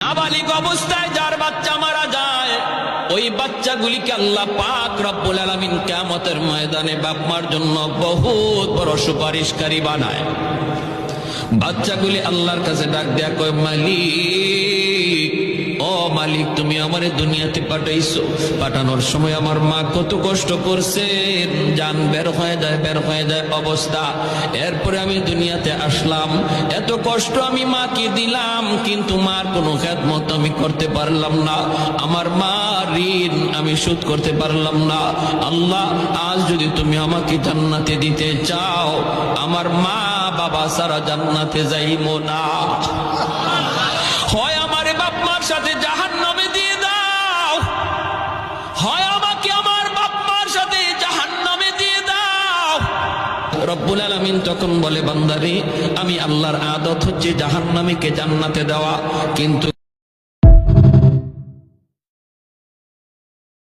নাবালিগ অবস্থায় যার বাচ্চা মারা যায়, ওই বাচ্চাগুলিকে আল্লাহ পাক রব্বুল আলামিন কিয়ামতের ময়দানে বাপ মার জন্য বহুত বড় সুপারিশকারী বানায়। বাচ্চাগুলি আল্লাহর কাছে ডাক দেয়া কয়, মালিক, ও মালিক, তুমি আমারে দুনিয়াতে পাঠাইছো, পাঠানোর সময় আমার মা কত কষ্ট করছেন, জান বের হয়ে যায় অবস্থা। এরপরে আমি দুনিয়াতে আসলাম, এত কষ্ট আমি মাকে দিলাম, কিন্তু মার কোনো খেদমত আমি করতে পারলাম না, আমার মা ঋণ আমি শোধ করতে পারলাম না। আল্লাহ, আজ যদি তুমি আমাকে জান্নাতে দিতে চাও, আমার মা বাবা সারা জান্নাতে যাইবো না। হয় আমারে বাপ মার সাথে জাহান্নামে দিয়ে দাও, হয় আমাকে আমার বাপ মার সাথে জাহান্নামে দিয়ে দাও। রব্বুল আলামিন তখন বলে, বান্দারে, আমি আল্লাহর আদত হচ্ছে জাহান্নামীকে জান্নাতে দেওয়া, কিন্তু